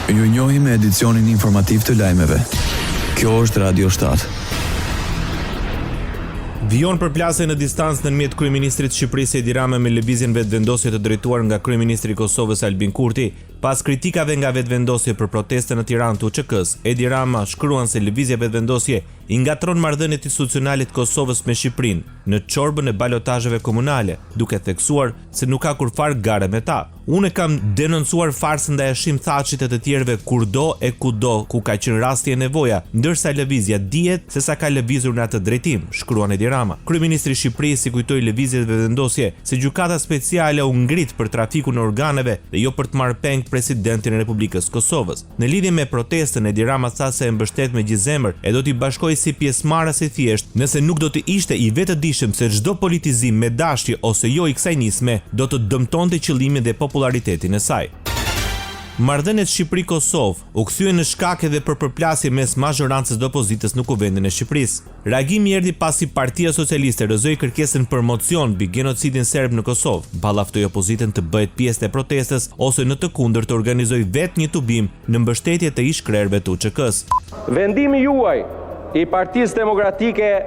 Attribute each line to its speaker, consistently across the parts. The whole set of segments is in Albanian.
Speaker 1: Ju njohim me edicionin informativ të lajmeve. Kjo është Radio 7.
Speaker 2: Vijon përplasje në distancë ndërmjet kryeministrit të Shqipërisë Edi Rama me lëvizjen vetëvendosje të drejtuar nga kryeministri i Kosovës Albin Kurti. Pas kritikave nga vetëvendosje për protestën në Tiranë të UÇK-s, Edi Rama shkruan se lëvizja vetëvendosje i ngatron marrëdhëniet institucionale të Kosovës me Shqipërinë në çorbën e balotazheve komunale, duke theksuar se nuk ka kurfar gare me ta. Unë kam denoncuar farsën ndaj Hashim Thaçit e të tjerëve kurdo e kudo ku ka qenë rasti e nevoja, ndërsa lëvizja dihet se sa ka lëvizur në atë drejtim, shkruan Edi Rama. Kryeministri i Shqipërisë kujtoi lëvizjet vetëvendosje se gjykata speciale u ngrit për trafikun e organeve dhe jo për të marrë peng presidentin e Republikës Kosovës. Në lidhje me protestën, Edi Rama tha se e mbështet me gjithë zemër e do t'i bashkojë si pjesëmarrës i thjesht, nëse nuk do të ishte i vetëdijshëm se çdo politizim me dashje ose jo i kësaj nisme do të dëmtonte qëllimin dhe popularitetin e saj. Marrëdhëniet Shqipëri-Kosovë u kthyen në shkak edhe për përplasje mes mazhorancës dhe opozitës në Kuvendin e Shqipërisë. Reagimi erdhi pasi Partia Socialiste rozoi kërkesën për mocion mbi genocidin serb në Kosovë, ballaftoi opozitën të bëhet pjesë e protestës ose në të kundërt të organizojë vetë një tubim në mbështetje të ish-krerëve të UÇK-s.
Speaker 3: Vendimi juaj i Partisë Demokratike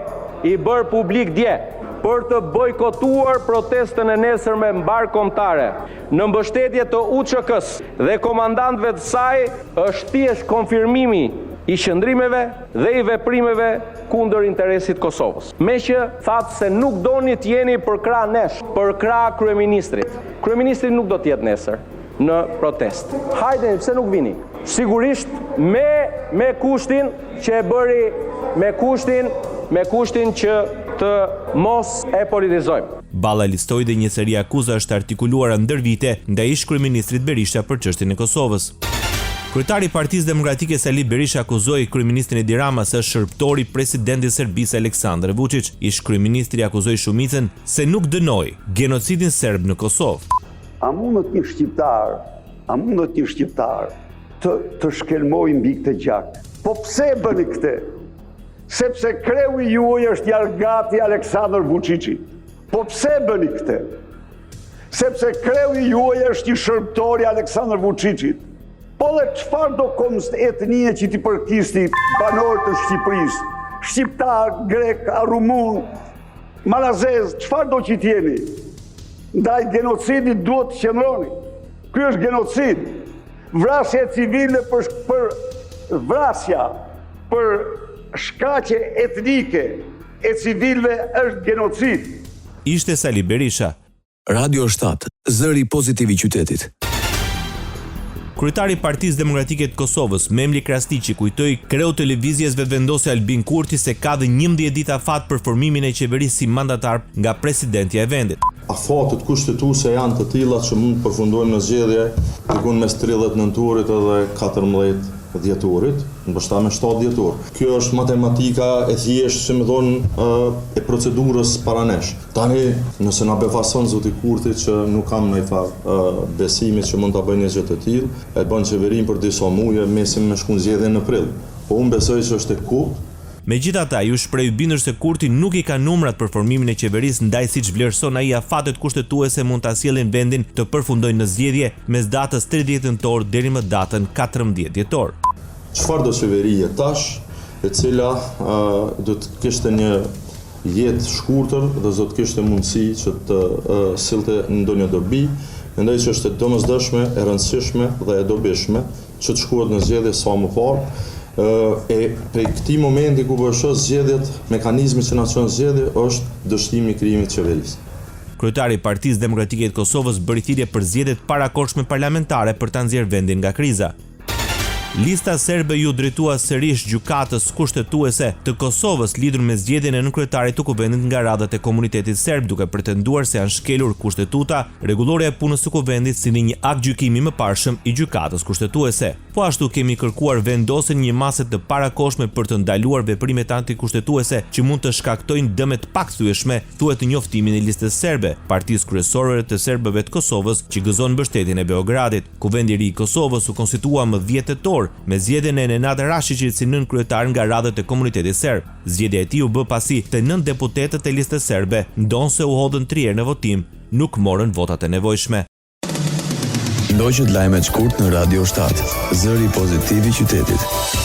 Speaker 3: i bërë publik dje për të bojkotuar protestën e nesërme mbarkombëtare në mbështetje të UÇK-s dhe komandantëve të saj është thjesht konfirmimi i qëndrimeve dhe i veprimeve kundër interesit të Kosovës. Me që thatë se nuk doni të jeni për krah nesh, për krah kryeministrit. Kryeministri nuk do të jetë nesër në protest. Hajde, pse nuk vini? Sigurisht me kushtin që e bëri, me kushtin që të mos e politizojmë.
Speaker 2: Balla listoi dhe një seri akuza është artikuluara ndër vite ndaj ish-kryeministrit Berisha për çështjen e Kosovës. Kryetari i Partisë Demokratike Sali Berisha akuzoi kryeministrin Edi Rama se është shërbëtor i presidentit Serbisë Aleksandar Vučić. Ish-kryeministri akuzoi shumicën se nuk dënoi genocidin serb në Kosovë.
Speaker 4: A mundët një shqiptar të shkelmoj mbi këtë gjak? Po pse bëni këtë? Sepse kreu i juaj është jargati Aleksandar Vučićit. Po pse bëni këtë? Sepse kreu i juaj është i shërbëtori Aleksandar Vučićit. Po dhe çfarë do etnie që ti përkisti banor të Shqipërisë? Shqiptar, grek, rumun, malazez, çfarë do që t'jeni? Ndaj genocidit duhet të qëndroni. Ky është genocid. Vrasja civile për shkaqe etnike e civilëve është genocid.
Speaker 2: Ishte Sali Berisha.
Speaker 1: Radio 7, zëri pozitiv i qytetit.
Speaker 2: Kryetari i Partisë Demokratike të Kosovës, Memli Krasniqi, kujtoi kreu të lëvizjes vetëvendosje Albin Kurti se ka dhe 11 ditë afat për formimin e qeverisë si mandatar nga presidentja e vendit.
Speaker 5: Afatet kushtetuese janë të tilla që mund të përfundojmë në zgjedhje diku mes 30 nëntorit edhe 14 dhjetorit, ndoshta me 7 dhjetor. Kjo është matematika e thjeshtë, si më thonë, e procedurës para nesh. Tani, nëse na befason zoti Kurti që nuk kam ndonjë besimit që mund ta bëjë një gjë të tillë, e bën qeverinë për disa muaj, mesim me shkon zgjedhje në prill. Po unë besoj se është e kot.
Speaker 2: Megjithatë, ju shpreh bindur se Kurti nuk i ka numrat për formimin e qeverisë, ndaj siç vlerëson ai afatet kushtetuese mund ta sjellin vendin të përfundojnë në zgjedhje mes datës 30 nëntor deri më datën 14 dhjetor.
Speaker 5: Çfarë do qeverie tash, e cila do të kishte një jetë shkurtër dhe do të kishte mundësi që të sillte ndonjë dobi, mendoj që është e domosdoshme, e rëndësishme dhe e dobishme që të shkohet në zgjedhje sa më parë. E prej këtij momenti ku bëshon zgjedhjet, mekanizmi që na çon zgjedhje është dështimi i krijimit të qeverisë.
Speaker 2: Kryetari i Partisë Demokratike të Kosovës bëri thirrje për zgjedhjet parakohshme parlamentare për ta nxjerrë vendin nga kriza. Lista serbe ju drejtua sërish gjykatës kushtetuese të Kosovës lidhur me zgjedhjen e nënkryetarit të kuvendit nga radhat e komunitetit serb, duke pretenduar se janë shkelur kushtetuta, rregulloria e punës së kuvendit si një akt gjykimi më parshëm i gjykatës kushtetuese. Po ashtu kemi kërkuar vendosjen një mase të parakohshme për të ndaluar veprimet antikushtetuese që mund të shkaktojnë dëme të pakthyeshme, thuhet në njoftimin e listës serbe, partisë kryesore të serbëve të Kosovës që gëzon mbështetjen e Beogradit. Kuvendi i ri i Kosovës u konstitua më 10 tetor me zgjedhjen e Nenad Rashiqit si nën kryetar nga radhët e komunitetit serb. Zgjedhja e tij u bë pasi të 9 deputetët e listës serbe, ndonse u hodhën 3 herë në votim, nuk morën votat e nevojshme.
Speaker 1: Ndoqët lajmet shkurt në Radio 7, zëri pozitiv i qytetit.